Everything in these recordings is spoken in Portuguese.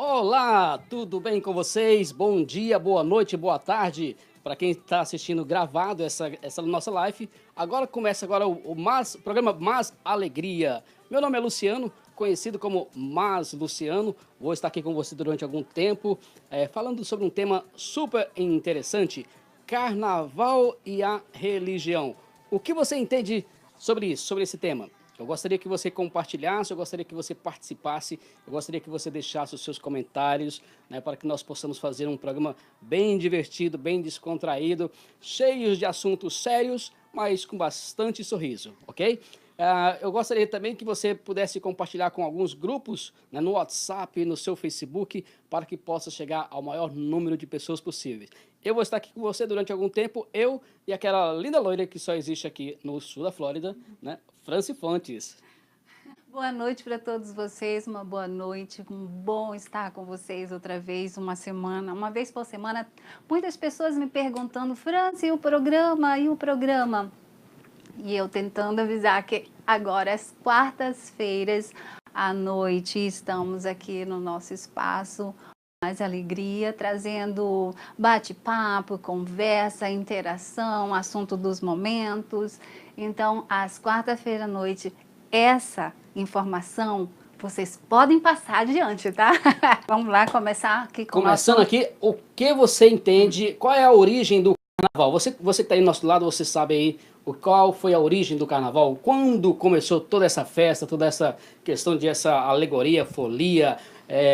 Olá, tudo bem com vocês? Bom dia, boa noite, boa tarde. Para quem está assistindo gravado essa nossa live, agora começa o programa Mais Alegria. Meu nome é Luciano, conhecido como Mas Luciano. Vou estar aqui com você durante algum tempo, falando sobre um tema super interessante: Carnaval e a religião. O que você entende sobre isso, sobre esse tema? Eu gostaria que você compartilhasse, eu gostaria que você participasse, eu gostaria que você deixasse os seus comentários, né, para que nós possamos fazer um programa bem divertido, bem descontraído, cheios de assuntos sérios, mas com bastante sorriso, ok? Eu gostaria também que você pudesse compartilhar com alguns grupos, né, no WhatsApp, no seu Facebook, para que possa chegar ao maior número de pessoas possíveis. Eu vou estar aqui com você durante algum tempo, eu e aquela linda loira que só existe aqui no sul da Flórida, né, Franci Fontes. Boa noite para todos vocês, uma boa noite, bom estar com vocês outra vez, uma vez por semana. Muitas pessoas me perguntando, Franci, e o programa? E eu tentando avisar que agora, às quartas-feiras à noite, estamos aqui no nosso espaço Mais Alegria, trazendo bate-papo, conversa, interação, assunto dos momentos. Então, às quarta-feira à noite, essa informação vocês podem passar adiante, tá? Vamos lá começar aqui com Começando aqui, o que você entende, qual é a origem do carnaval? Você que está aí do nosso lado, você sabe aí qual foi a origem do carnaval? Quando começou toda essa festa, toda essa questão de essa alegoria, folia,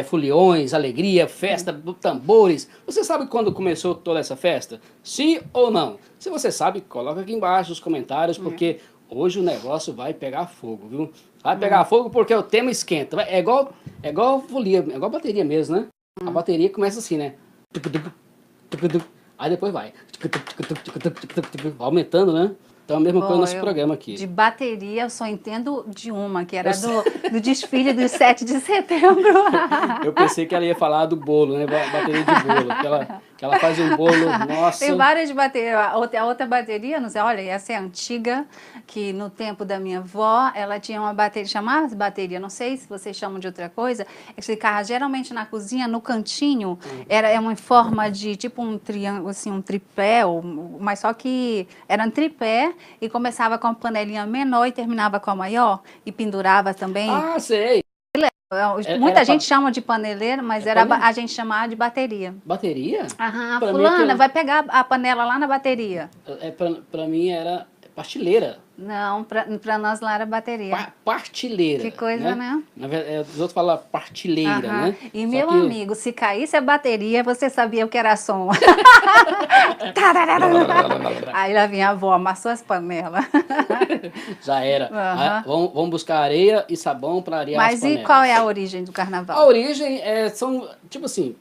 foliões, alegria, festa, tambores? Você sabe quando começou toda essa festa? Sim ou não? Se você sabe, coloca aqui embaixo os comentários, porque hoje o negócio vai pegar fogo, viu? Vai pegar fogo porque o tema esquenta. É igual folia, é igual bateria mesmo, né? A bateria começa assim, né? Aí depois vai aumentando, né? Então a mesma coisa nesse programa aqui. De bateria eu só entendo de uma, que era do desfile do 7 de setembro. Eu pensei que ela ia falar do bolo, né? Bateria de bolo. Que ela faz um bolo, nossa. Tem várias baterias. A outra bateria, não sei, olha, essa é antiga, que no tempo da minha avó, ela tinha uma bateria, chamava bateria, não sei se vocês chamam de outra coisa, que ficava geralmente na cozinha, no cantinho, era uma forma de tipo um triângulo, assim, um tripé, mas só que era um tripé, e começava com a panelinha menor e terminava com a maior, e pendurava também. Ah, sei. Muita gente chama de paneleira, mas a gente chamava de bateria. Bateria? Aham, fulana, vai pegar a panela lá na bateria. Pra mim era partilheira. Não, pra nós lá era bateria. Partilheira. Que coisa, né? Na verdade, os outros falam partilheira, né? E só meu amigo, se caísse a bateria, você sabia o que era som. Aí lá vinha a avó, amassou as panelas. Já era. Vamos buscar areia e sabão para arear as panelas. Mas e qual é a origem do carnaval? A origem são, tipo assim,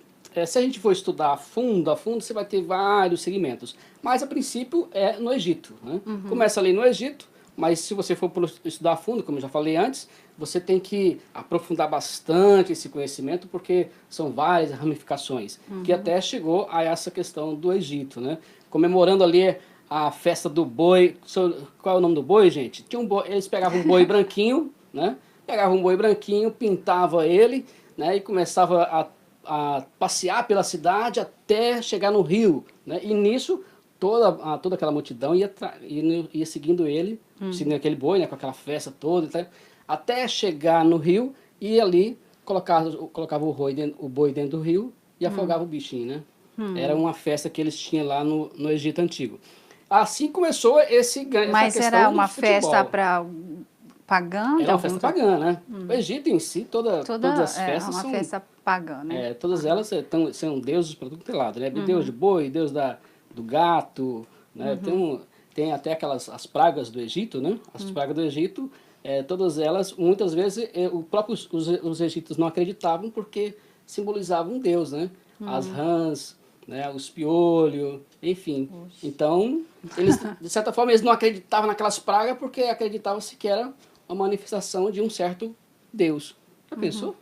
se a gente for estudar a fundo, você vai ter vários segmentos. Mas, a princípio, é no Egito, né? Começa ali no Egito, mas se você for estudar a fundo, como eu já falei antes, você tem que aprofundar bastante esse conhecimento, porque são várias ramificações, que até chegou a essa questão do Egito, né? Comemorando ali a festa do boi. Qual é o nome do boi, gente? Tinha um boi, eles pegavam um boi branquinho, né? Pegavam um boi branquinho, pintavam ele, né? E começava a passear pela cidade até chegar no rio, né? E nisso toda aquela multidão ia seguindo ele, seguindo aquele boi, né? Com aquela festa toda, até chegar no rio, e ali colocava o boi dentro do rio e afogava o bichinho, né? Era uma festa que eles tinham lá no Egito Antigo. Assim começou essa questão. Mas era uma festa para pagã? Era uma festa pagã, né? O Egito em si, todas as festas são uma festa pagã, né? Todas elas são deuses para tudo que é lado, né? Deus de boi, Deus do gato, né? Tem até as pragas do Egito, né? As pragas do Egito, todas elas, muitas vezes, os egípcios não acreditavam porque simbolizavam um deus, né? As rãs, né? Os piolhos, enfim. Então, eles, de certa forma, eles não acreditavam naquelas pragas porque acreditavam-se que era uma manifestação de um certo deus. Já pensou?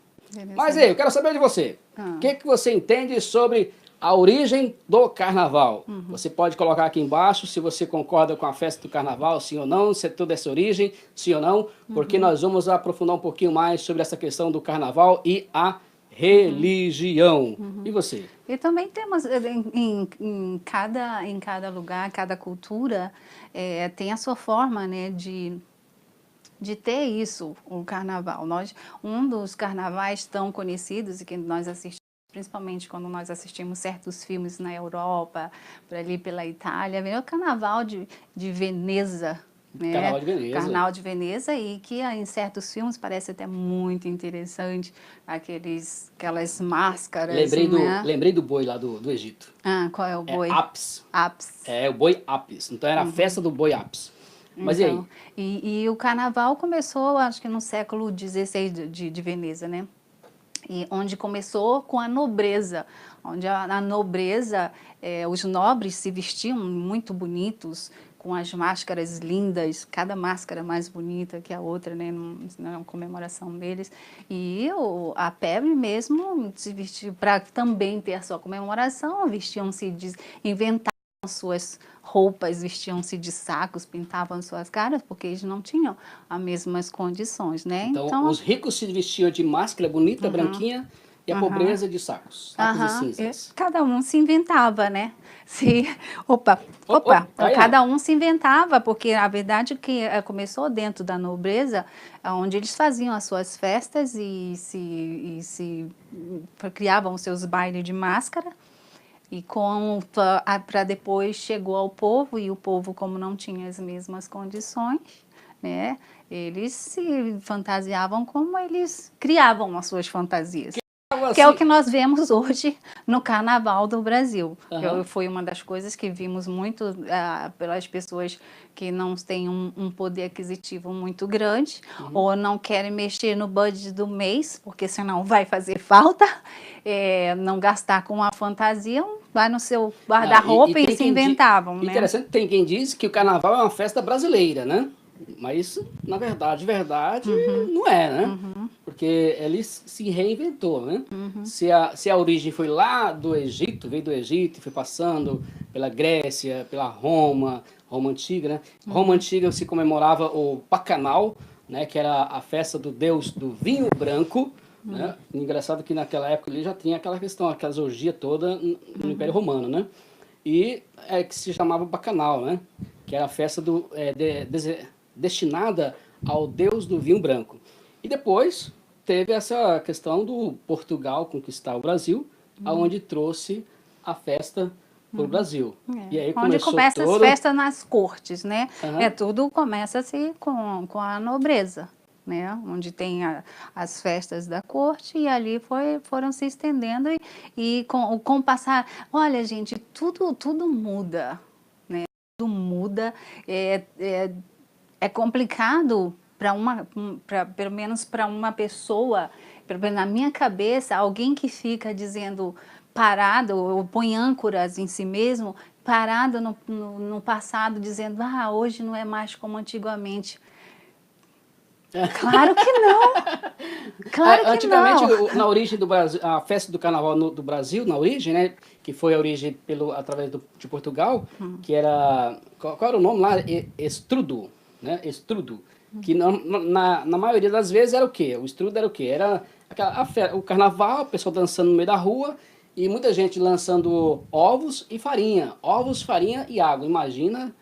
Mas aí, eu quero saber de você. O que você entende sobre a origem do carnaval? Você pode colocar aqui embaixo se você concorda com a festa do carnaval, sim ou não, se é toda essa origem, sim ou não, porque nós vamos aprofundar um pouquinho mais sobre essa questão do carnaval e a religião. E você? E também temos em cada lugar, cada cultura tem a sua forma, né, de ter isso, o carnaval. Um dos carnavais tão conhecidos e que nós assistimos, principalmente quando nós assistimos certos filmes na Europa, por ali pela Itália, vem o Carnaval de Veneza, né? Carnaval de Veneza. Carnaval de Veneza, e que em certos filmes parece até muito interessante, aquelas máscaras. Lembrei do boi lá do Egito. Ah, qual é o boi? Apis. Apis. É, o boi Apis. Então era a festa do boi Apis. Mas então, e aí? E o carnaval começou, acho que no século XVI de Veneza, né? E onde começou com a nobreza, onde a nobreza, os nobres se vestiam muito bonitos, com as máscaras lindas, cada máscara mais bonita que a outra, né, na comemoração deles. E a plebe mesmo se vestiu para também ter a sua comemoração, inventavam suas roupas, vestiam-se de sacos, pintavam suas caras, porque eles não tinham as mesmas condições, né? Então os ricos se vestiam de máscara bonita, branquinha, e a pobreza de sacos e cinzas. Cada um se inventava, né? Cada um se inventava, porque a verdade é que começou dentro da nobreza, onde eles faziam as suas festas e criavam seus bailes de máscara. E para depois chegou ao povo, e o povo, como não tinha as mesmas condições, né, eles se fantasiavam como eles criavam as suas fantasias. Que é o que nós vemos hoje no Carnaval do Brasil. Foi uma das coisas que vimos muito pelas pessoas que não têm um poder aquisitivo muito grande, ou não querem mexer no budget do mês, porque senão vai fazer falta, não gastar com a fantasia, vai no seu guarda-roupa e se inventavam. Né? Interessante, tem quem diz que o Carnaval é uma festa brasileira, né? Mas, na verdade, não é, né? Porque ele se reinventou, né? Se a origem foi lá do Egito, veio do Egito e foi passando pela Grécia, pela Roma Antiga, né? Roma Antiga se comemorava o Bacanal, né? Que era a festa do deus do vinho branco, né? Engraçado que naquela época ele já tinha aquela questão, aquelas orgias toda no Império Romano, né? E que se chamava Bacanal, né? Que era a festa destinada ao deus do vinho branco. E depois teve essa questão do Portugal conquistar o Brasil, aonde trouxe a festa para o Brasil. E aí onde começa as festas nas cortes, né? Tudo começa-se com a nobreza, né? Onde tem as festas da corte, e ali foram se estendendo e com o passar... Olha, gente, tudo muda, né? Tudo muda. É complicado pelo menos para uma pessoa, pelo menos na minha cabeça, alguém que fica dizendo parado, ou põe âncoras em si mesmo, parado no passado, dizendo, hoje não é mais como antigamente. Claro que não! Claro que antigamente, não! Na origem do Brasil, a festa do Carnaval do Brasil, na origem, né, que foi a origem através de Portugal, que era... Qual era o nome lá? Estrudo. Né, estrudo, que na maioria das vezes era o quê? O estrudo era o quê? Era o carnaval, o pessoal dançando no meio da rua e muita gente lançando ovos e farinha. Ovos, farinha e água. Imagina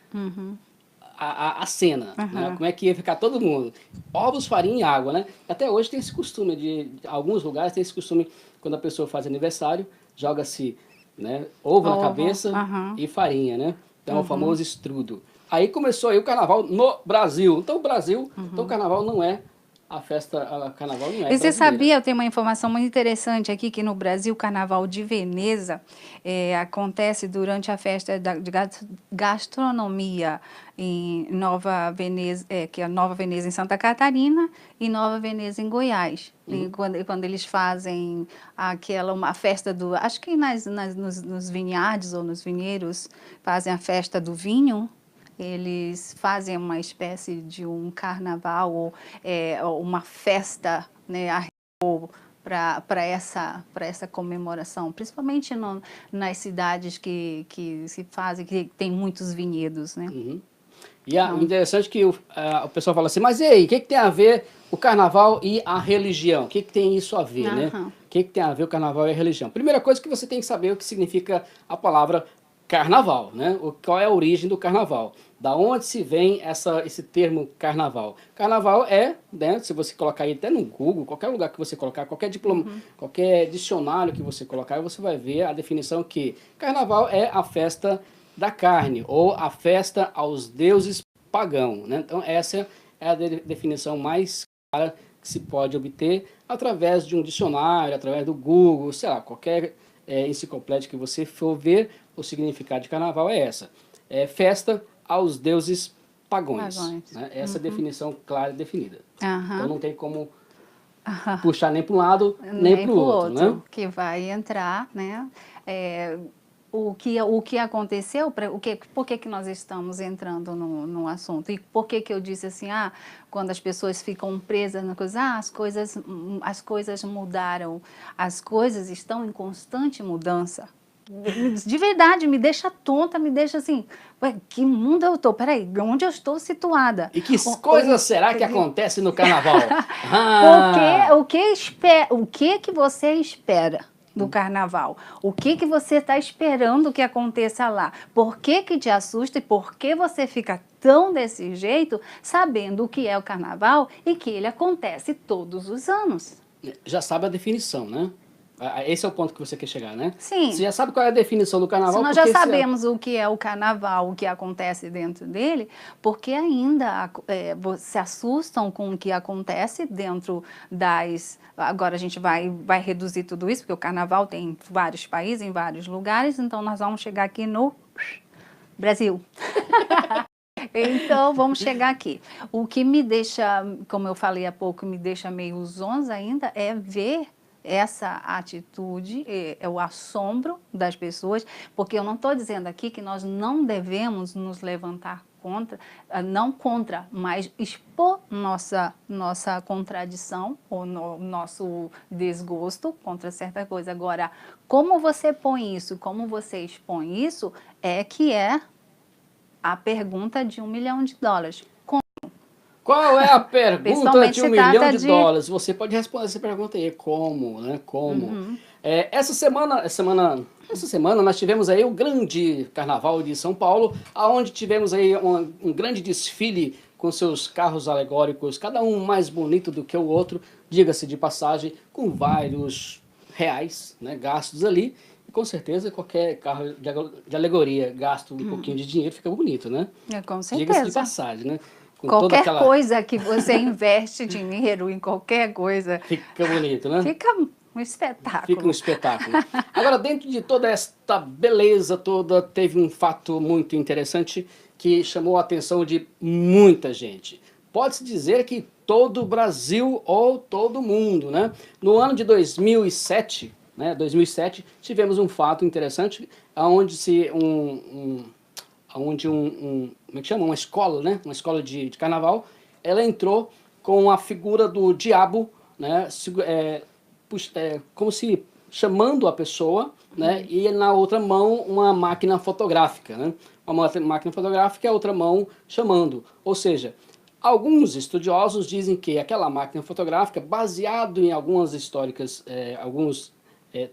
a cena, né? Como é que ia ficar todo mundo. Ovos, farinha e água, né? Até hoje tem esse costume, alguns lugares tem esse costume, quando a pessoa faz aniversário, joga-se, né, ovo na cabeça e farinha, né? Então é o famoso estrudo. Aí começou aí o carnaval no Brasil. Então o carnaval não é a festa, o carnaval não é brasileira. E você sabia, eu tenho uma informação muito interessante aqui, que no Brasil o Carnaval de Veneza acontece durante a festa de gastronomia em Nova Veneza, que é Nova Veneza em Santa Catarina e Nova Veneza em Goiás. E quando eles fazem uma festa acho que nos vinhados ou nos vinheiros fazem a festa do vinho. Eles fazem uma espécie de um carnaval ou uma festa, né, para essa comemoração, principalmente nas cidades que se fazem, que tem muitos vinhedos, né? E é interessante que o pessoal fala assim, mas e aí, o que tem a ver o carnaval e a religião? O que tem isso a ver, né? que tem a ver o carnaval e a religião? Primeira coisa que você tem que saber o que significa a palavra carnaval, né? Qual é a origem do carnaval? Da onde se vem esse termo carnaval? Carnaval é, né, se você colocar aí até no Google, qualquer lugar que você colocar, qualquer diploma, qualquer dicionário que você colocar, você vai ver a definição que carnaval é a festa da carne, ou a festa aos deuses pagãos, né? Então essa é a definição mais clara que se pode obter através de um dicionário, através do Google, sei lá, qualquer enciclopédia que você for ver, o significado de carnaval é essa. É festa aos deuses pagões. Né? Essa é a definição clara e definida. Então não tem como puxar nem para um lado, nem para o outro. Né? Que vai entrar, né? O que aconteceu, por que nós estamos entrando no assunto? E por que eu disse assim, quando as pessoas ficam presas na coisa, as coisas mudaram, as coisas estão em constante mudança. De verdade, me deixa tonta, me deixa assim, ué, que mundo eu estou? Peraí, onde eu estou situada? E que coisa será que acontece no carnaval? O que você espera do carnaval? O que você está esperando que aconteça lá? Por que te assusta e por que você fica tão desse jeito, sabendo o que é o carnaval e que ele acontece todos os anos? Já sabe a definição, né? Esse é o ponto que você quer chegar, né? Sim. Você já sabe qual é a definição do carnaval? Se nós já sabemos o que é o carnaval, o que acontece dentro dele, porque ainda se assustam com o que acontece dentro das... Agora a gente vai reduzir tudo isso, porque o carnaval tem em vários países, em vários lugares, então nós vamos chegar aqui no Brasil. Então, vamos chegar aqui. O que me deixa, como eu falei há pouco, me deixa meio zonza ainda, é ver essa atitude, é o assombro das pessoas, porque eu não estou dizendo aqui que nós não devemos nos levantar contra, não contra, mas expor nossa contradição ou nosso desgosto contra certa coisa. Agora, como você põe isso, como você expõe isso, é a pergunta de $1 milhão. Qual é a pergunta de $1 milhão? Você pode responder essa pergunta aí, como, né? Como? Essa semana nós tivemos aí o grande carnaval de São Paulo, onde tivemos aí um grande desfile com seus carros alegóricos, cada um mais bonito do que o outro, diga-se de passagem, com vários reais, né, gastos ali. E com certeza qualquer carro de alegoria gasto um pouquinho de dinheiro fica bonito, né? Com certeza. Diga-se de passagem, né? Qualquer coisa que você investe dinheiro em qualquer coisa... Fica bonito, né? Fica um espetáculo. Fica um espetáculo. Agora, dentro de toda esta beleza toda, teve um fato muito interessante que chamou a atenção de muita gente. Pode-se dizer que todo o Brasil ou todo mundo, né? No ano de 2007, tivemos um fato interessante, onde como é que chama? Uma escola, né? Uma escola de carnaval, ela entrou com a figura do diabo, né? Como se chamando a pessoa, né? E na outra mão uma máquina fotográfica, né? Uma máquina fotográfica e a outra mão chamando. Ou seja, alguns estudiosos dizem que aquela máquina fotográfica, baseado em algumas históricas,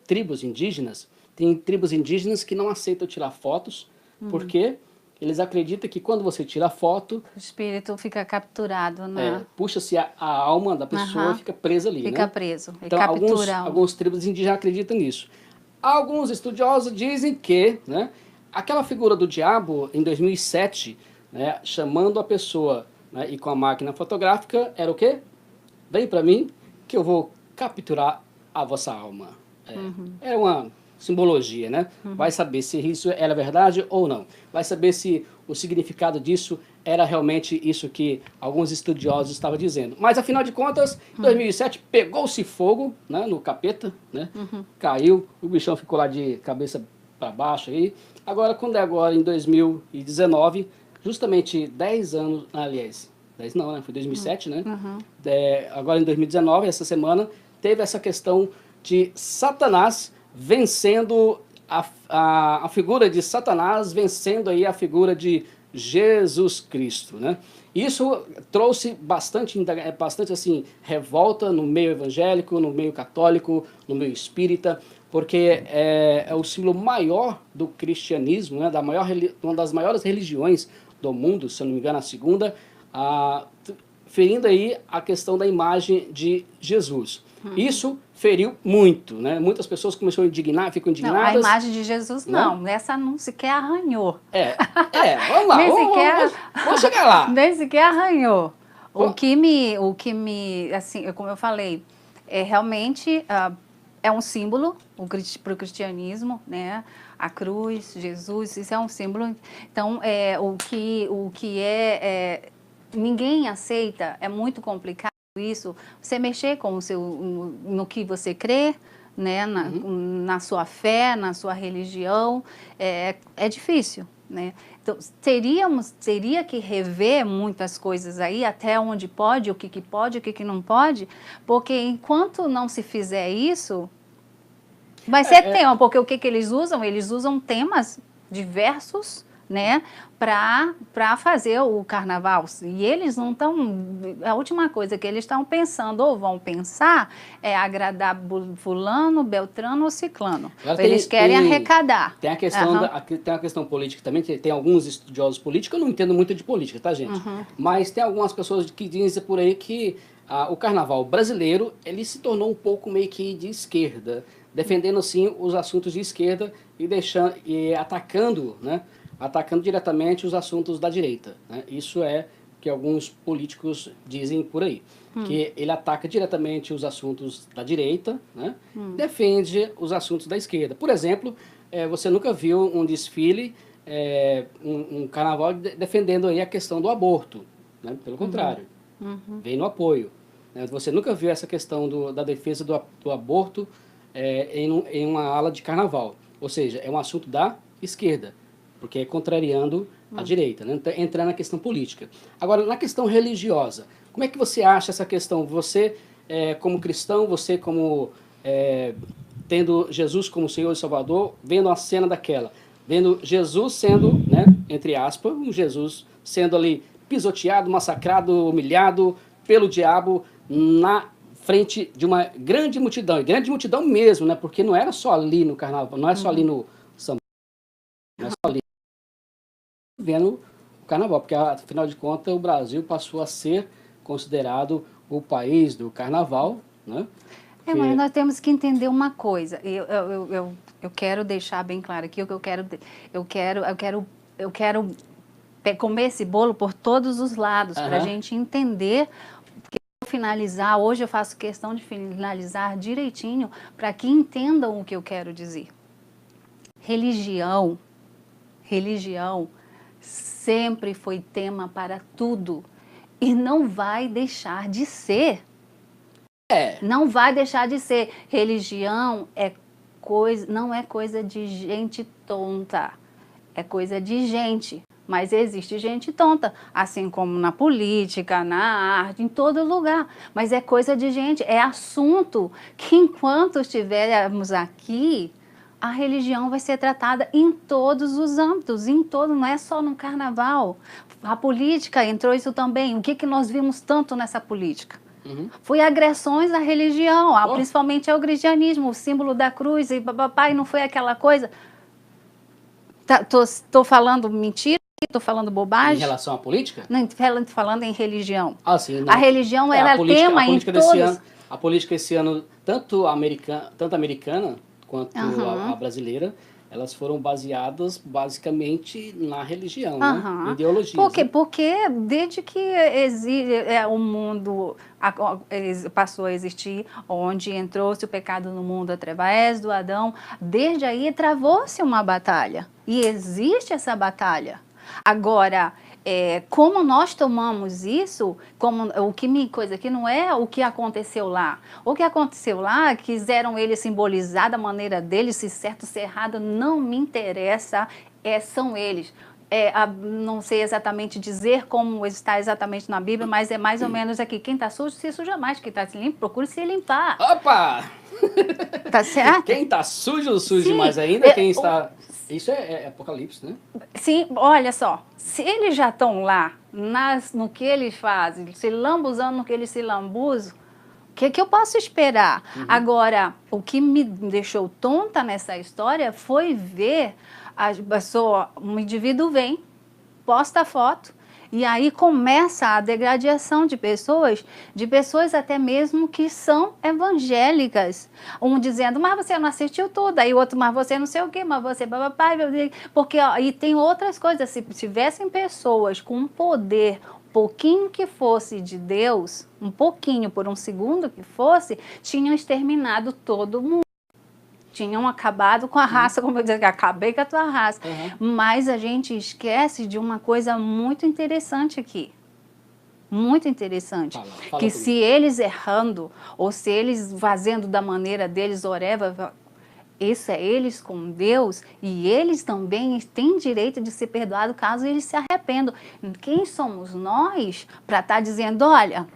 tribos indígenas, tem tribos indígenas que não aceitam tirar fotos, porque eles acreditam que quando você tira a foto... O espírito fica capturado, né? Puxa-se a alma da pessoa e fica presa ali, fica né? preso. Então, alguns tribos indígenas acreditam nisso. Alguns estudiosos dizem que, né, aquela figura do diabo, em 2007, né, chamando a pessoa, né, e com a máquina fotográfica, era o quê? Vem para mim que eu vou capturar a vossa alma. Era uma simbologia, né? Vai saber se isso era verdade ou não. Vai saber se o significado disso era realmente isso que alguns estudiosos estavam dizendo. Mas, afinal de contas, em 2007, pegou-se fogo, né, no capeta, né? Caiu, o bichão ficou lá de cabeça para baixo aí. Agora, quando é agora, em 2019, justamente 10 anos, aliás, 10 não, né? Foi 2007, né? Agora, em 2019, essa semana, teve essa questão de Satanás vencendo a figura de Satanás, vencendo aí a figura de Jesus Cristo, né? Isso trouxe bastante assim, revolta no meio evangélico, no meio católico, no meio espírita, porque é o símbolo maior do cristianismo, né, uma das maiores religiões do mundo, se eu não me engano, a segunda, ferindo aí a questão da imagem de Jesus. Isso feriu muito, né? Muitas pessoas começaram a indignar, ficam indignadas. Não, a imagem de Jesus não, né? Essa não sequer arranhou. Vamos lá, vamos chegar lá. Nem sequer arranhou. O que me, assim, como eu falei, realmente é um símbolo para o cristianismo, né? A cruz, Jesus, isso é um símbolo. Então, o que ninguém aceita, é muito complicado isso. Você mexer com no que você crê, né? Na sua fé, na sua religião, é difícil, né? Então, teria que rever muitas coisas aí, até onde pode, o que pode, o que não pode, porque enquanto não se fizer isso, vai ser tema, porque o que eles usam? Eles usam temas diversos, né, para fazer o carnaval. E eles não estão... A última coisa que eles estão pensando, ou vão pensar, é agradar fulano, beltrano ou ciclano. Eles querem arrecadar. Tem a questão, tem a questão política também, que tem alguns estudiosos políticos, eu não entendo muito de política, tá, gente? Mas tem algumas pessoas que dizem por aí que o carnaval brasileiro, ele se tornou um pouco meio que de esquerda, defendendo, assim, os assuntos de esquerda e atacando, né? Atacando diretamente os assuntos da direita, né? Isso é que alguns políticos dizem por aí, que ele ataca diretamente os assuntos da direita, né? Defende os assuntos da esquerda. Por exemplo, você nunca viu um desfile, um carnaval defendendo aí a questão do aborto, né? Pelo contrário, vem no apoio, né? Você nunca viu essa questão da defesa do aborto em uma ala de carnaval, ou seja, é um assunto da esquerda, porque é contrariando a direita, né? Então, entrando na questão política. Agora, na questão religiosa, como é que você acha essa questão? Você, como cristão, você como tendo Jesus como Senhor e Salvador, vendo a cena daquela, vendo Jesus sendo, né, entre aspas, um Jesus sendo ali pisoteado, massacrado, humilhado pelo diabo na frente de uma grande multidão, e grande multidão mesmo, né? Porque não era só ali no carnaval, não é só ali no São Paulo, não é só ali vendo o carnaval, porque afinal de contas o Brasil passou a ser considerado o país do carnaval, né? Mas nós temos que entender uma coisa. Eu quero deixar bem claro aqui o que eu quero comer esse bolo por todos os lados, para a gente entender. Finalizar, hoje eu faço questão de finalizar direitinho para que entendam o que eu quero dizer. Religião sempre foi tema para tudo e não vai deixar de ser. Não vai deixar de ser. Religião não é coisa de gente tonta, é coisa de gente. Mas existe gente tonta, assim como na política, na arte, em todo lugar. Mas é coisa de gente, é assunto que enquanto estivermos aqui, a religião vai ser tratada em todos os âmbitos, não é só no carnaval. A política entrou isso também. O que nós vimos tanto nessa política? Foi agressões à religião, principalmente ao cristianismo, o símbolo da cruz, e papai, não foi aquela coisa... Tô falando mentira? Estou falando bobagem? Em relação à política? Não, falando em religião. Sim, não. A religião ela é tema em todos. A política esse ano, tanto americana quanto a brasileira, elas foram baseadas basicamente na religião, né? Ideologia. Porque desde que o mundo passou a existir, onde entrou-se o pecado no mundo através do Adão, desde aí travou-se uma batalha. E existe essa batalha. Agora, como nós tomamos isso, coisa que não é o que aconteceu lá. O que aconteceu lá, quiseram eles simbolizar da maneira deles, se certo, se errado, não me interessa, são eles. Não sei exatamente dizer como está exatamente na Bíblia, mas é mais ou menos aqui. Quem está sujo, se suja mais. Quem está limpo, procure se limpar. Opa! Tá certo? Quem está sujo, suje mais ainda. Quem está Isso é Apocalipse, né? Sim, olha só, se eles já estão lá no que eles fazem, se lambuzando no que eles se lambuzam, o que eu posso esperar? Agora, o que me deixou tonta nessa história foi ver um indivíduo vem, posta a foto, e aí começa a degradação de pessoas até mesmo que são evangélicas. Um dizendo, mas você não assistiu tudo, aí o outro, mas você não sei o quê, mas você papai, porque ó, e tem outras coisas, se tivessem pessoas com um poder, um pouquinho que fosse de Deus, um pouquinho por um segundo que fosse, tinham exterminado todo mundo. Tinham acabado com a raça, como eu dizia, que acabei com a tua raça. Mas a gente esquece de uma coisa muito interessante aqui. Muito interessante. Fala que comigo. se eles errando, ou se eles fazendo da maneira deles, oreva, isso é eles com Deus, e eles também têm direito de ser perdoados caso eles se arrependam. Quem somos nós para estar dizendo, olha,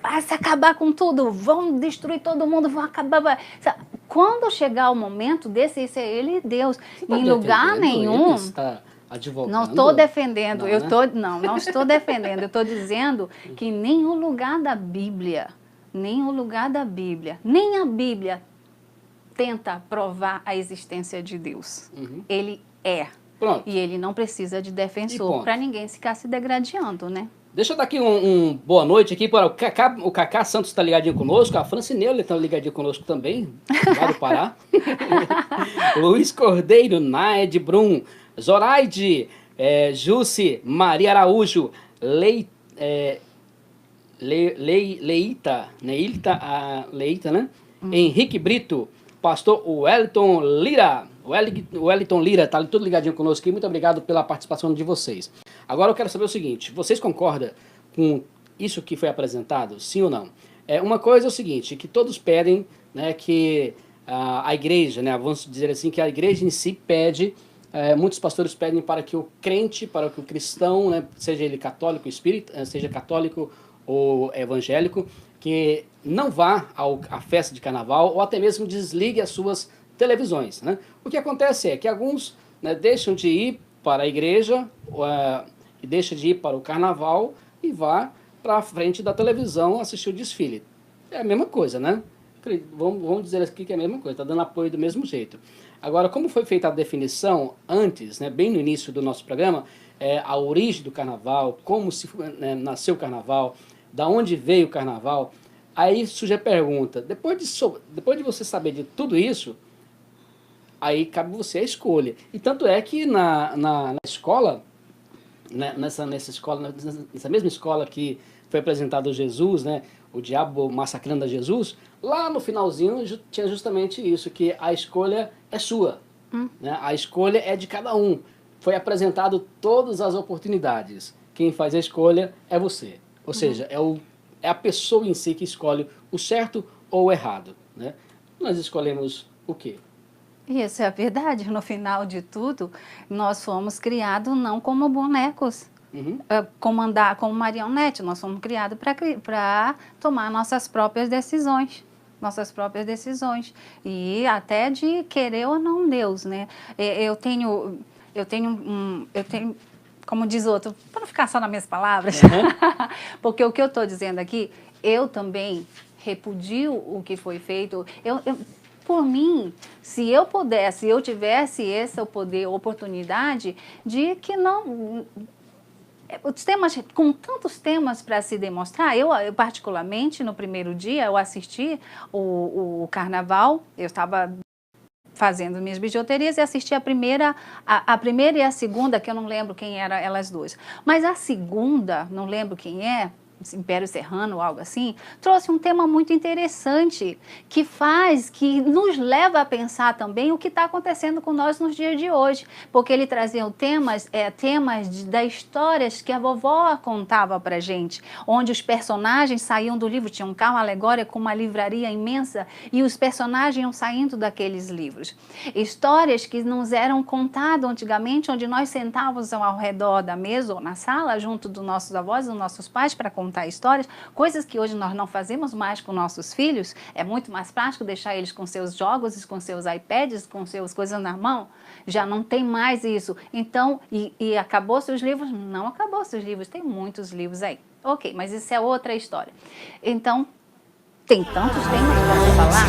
vai se acabar com tudo, vão destruir todo mundo, vão acabar... Quando chegar o momento desse, isso é ele e Deus. Tá em lugar nenhum... Você está advogando? Não estou defendendo, Não, não estou defendendo, eu estou dizendo que nem o lugar da Bíblia, nem a Bíblia tenta provar a existência de Deus. Ele é. Pronto. E ele não precisa de defensor para ninguém ficar se degradando, né? Deixa eu dar aqui um boa noite aqui para o Cacá Santos está ligadinho conosco, a Francineula está ligadinho conosco também, lá do Pará. Luiz Cordeiro, Naed Brum, Zoraide, Jussi, Maria Araújo, Leita, né? Henrique Brito, pastor Wellington Lira, tá tudo ligadinho conosco aqui, muito obrigado pela participação de vocês. Agora eu quero saber o seguinte, vocês concordam com isso que foi apresentado, sim ou não? Uma coisa é o seguinte, que todos pedem, né, que a igreja, né, vamos dizer assim, que a igreja em si pede, muitos pastores pedem para que o crente, para que o cristão, né, seja ele católico, espírita, seja católico ou evangélico, que não vá à festa de carnaval ou até mesmo desligue as suas televisões, né? O que acontece é que alguns, né, deixam de ir para a igreja, e deixa de ir para o carnaval e vá para a frente da televisão assistir o desfile. É a mesma coisa, né? Vamos dizer aqui que é a mesma coisa, está dando apoio do mesmo jeito. Agora, como foi feita a definição antes, né, bem no início do nosso programa, a origem do carnaval, como nasceu o carnaval, da onde veio o carnaval, aí surge a pergunta, depois de você saber de tudo isso, aí cabe você a escolha. E tanto é que na escola, né, nessa mesma escola que foi apresentado Jesus, né, o diabo massacrando a Jesus, lá no finalzinho tinha justamente isso, que a escolha é sua, né, a escolha é de cada um. Foi apresentado todas as oportunidades. Quem faz a escolha é você. Ou seja, é a pessoa em si que escolhe o certo ou o errado, né? Nós escolhemos o quê? Isso é a verdade. No final de tudo, nós fomos criados não como bonecos, como marionete. Nós fomos criados para tomar nossas próprias decisões. E até de querer ou não Deus, né? Eu tenho, como diz outro, para não ficar só nas minhas palavras, porque o que eu estou dizendo aqui, eu também repudio o que foi feito. Por mim, se eu pudesse, eu tivesse esse poder, oportunidade de que não... Os temas, com tantos temas para se demonstrar, eu particularmente, no primeiro dia, eu assisti o carnaval, eu estava fazendo minhas bijuterias e assisti a primeira e a segunda, que eu não lembro quem eram elas duas. Mas a segunda, não lembro quem é, Império Serrano ou algo assim, trouxe um tema muito interessante que nos leva a pensar também o que está acontecendo com nós nos dias de hoje, porque ele trazia temas das histórias que a vovó contava para gente, onde os personagens saíam do livro, tinha um carro alegórico com uma livraria imensa e os personagens iam saindo daqueles livros. Histórias que nos eram contadas antigamente, onde nós sentávamos ao redor da mesa ou na sala, junto dos nossos avós, dos nossos pais, para contar contar histórias, coisas que hoje nós não fazemos mais com nossos filhos. É muito mais prático deixar eles com seus jogos, com seus iPads, com seus coisas na mão. Já não tem mais isso. Então, e acabou seus livros? Não acabou seus livros, tem muitos livros aí. Ok, mas isso é outra história. Então, tem tantos temas para falar.